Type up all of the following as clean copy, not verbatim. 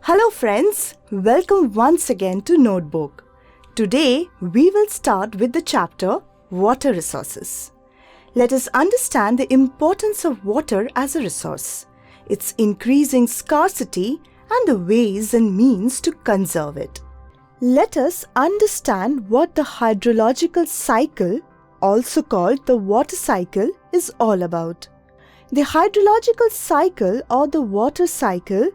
Hello friends, welcome once again to Notebook. Today we will start with the chapter Water Resources. Let us understand the importance of water as a resource, its increasing scarcity and the ways and means to conserve it. Let us understand what the hydrological cycle, also called the water cycle, is all about. The hydrological cycle or the water cycle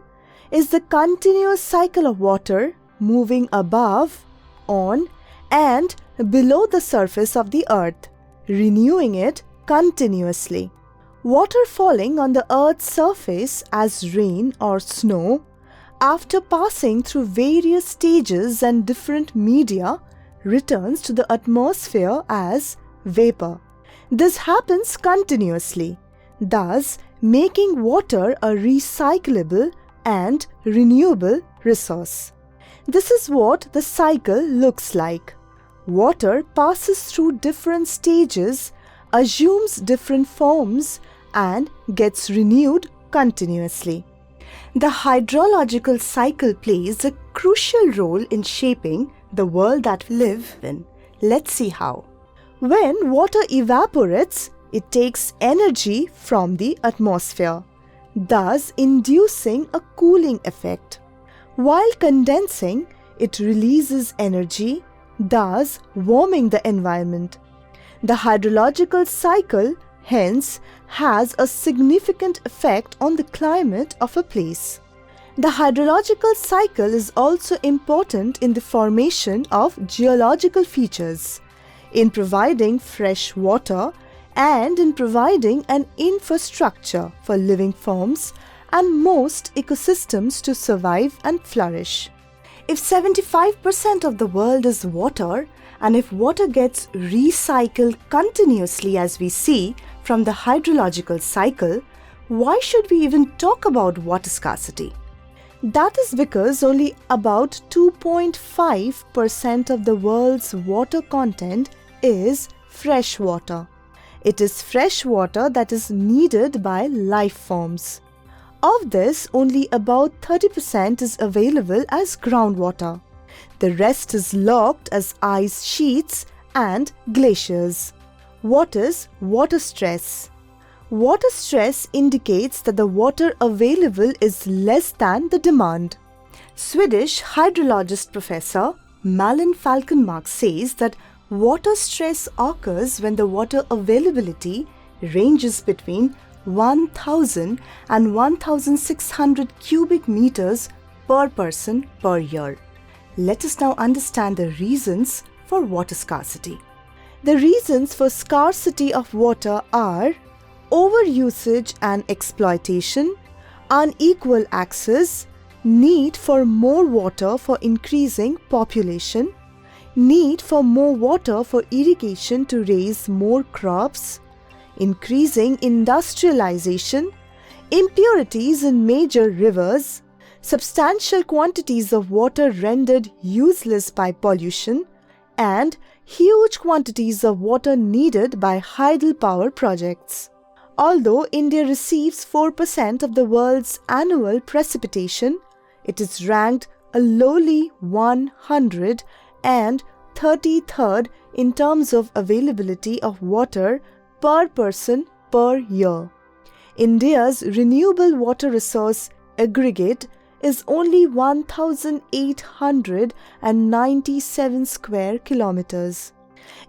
is the continuous cycle of water moving above, on, and below the surface of the earth, renewing it continuously. Water falling on the earth's surface as rain or snow, after passing through various stages and different media, returns to the atmosphere as vapor. This happens continuously, thus making water a recyclable and renewable resource. This is what the cycle looks like. Water passes through different stages, assumes different forms, and gets renewed continuously. The hydrological cycle plays a crucial role in shaping the world that we live in. Let's see how. When water evaporates, it takes energy from the atmosphere, thus inducing a cooling effect. While condensing, it releases energy, thus warming the environment. The hydrological cycle, hence, has a significant effect on the climate of a place. The hydrological cycle is also important in the formation of geological features, in providing fresh water, and in providing an infrastructure for living forms and most ecosystems to survive and flourish. If 75% of the world is water, and if water gets recycled continuously as we see from the hydrological cycle, why should we even talk about water scarcity? That is because only about 2.5% of the world's water content is fresh water. It is fresh water that is needed by life forms. Of this, only about 30% is available as groundwater. The rest is locked as ice sheets and glaciers. What is water stress? Water stress indicates that the water available is less than the demand. Swedish hydrologist professor Malin Falkenmark says that water stress occurs when the water availability ranges between 1,000 and 1,600 cubic meters per person per year. Let us now understand the reasons for water scarcity. The reasons for scarcity of water are overusage and exploitation, unequal access, need for more water for increasing population, need for more water for irrigation to raise more crops, increasing industrialization, impurities in major rivers, substantial quantities of water rendered useless by pollution, and huge quantities of water needed by hydropower projects. Although India receives 4% of the world's annual precipitation, it is ranked a lowly 133rd in terms of availability of water per person per year. India's renewable water resource aggregate is only 1,897 square kilometers.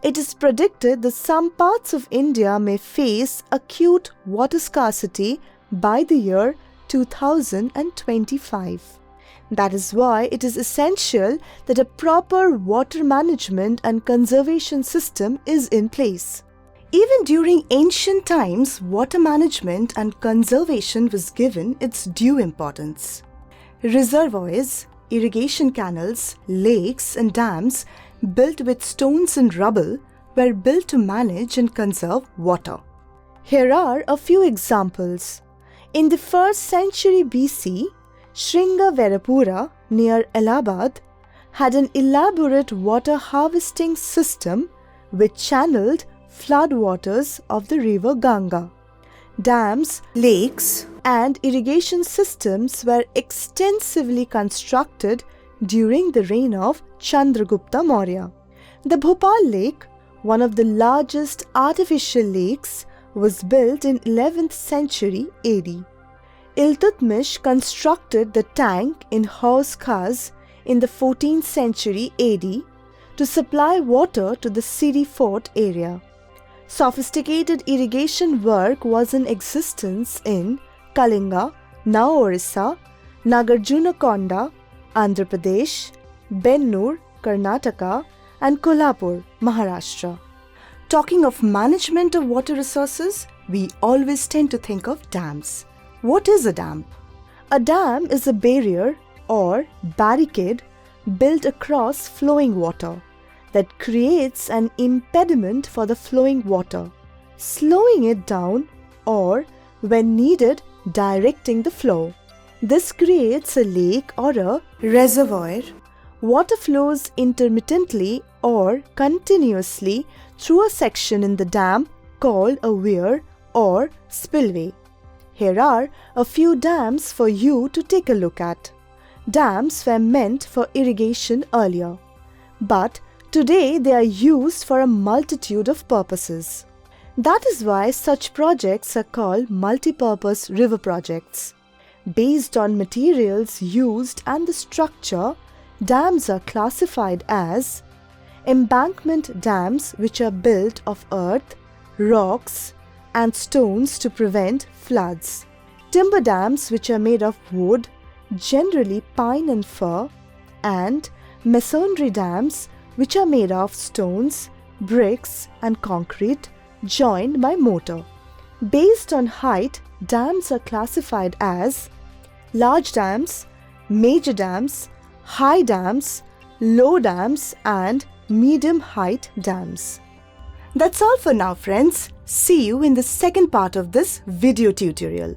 It is predicted that some parts of India may face acute water scarcity by the year 2025. That is why it is essential that a proper water management and conservation system is in place. Even during ancient times, water management and conservation was given its due importance. Reservoirs, irrigation canals, lakes and dams built with stones and rubble were built to manage and conserve water. Here are a few examples. In the 1st century BC, Sringaverapura near Allahabad had an elaborate water harvesting system which channeled floodwaters of the river Ganga. Dams, lakes and irrigation systems were extensively constructed during the reign of Chandragupta Maurya. The Bhopal Lake, one of the largest artificial lakes, was built in 11th century AD. Iltutmish constructed the tank in Hauz Khas in the 14th century AD to supply water to the Siri fort area. Sophisticated irrigation work was in existence in Kalinga, now Orissa, Nagarjunakonda, Andhra Pradesh, Bennur, Karnataka, and Kolhapur, Maharashtra. Talking of management of water resources, we always tend to think of dams. What is a dam? A dam is a barrier or barricade built across flowing water that creates an impediment for the flowing water, slowing it down or, when needed, directing the flow. This creates a lake or a reservoir. Water flows intermittently or continuously through a section in the dam called a weir or spillway. Here are a few dams for you to take a look at. Dams were meant for irrigation earlier, but today they are used for a multitude of purposes. That is why such projects are called multi-purpose river projects. Based on materials used and the structure, dams are classified as embankment dams, which are built of earth, rocks, and stones to prevent floods. Timber dams, which are made of wood, generally pine and fir, and masonry dams, which are made of stones, bricks, and concrete joined by mortar. Based on height, dams are classified as large dams, major dams, high dams, low dams, and medium height dams. That's all for now, friends. See you in the second part of this video tutorial.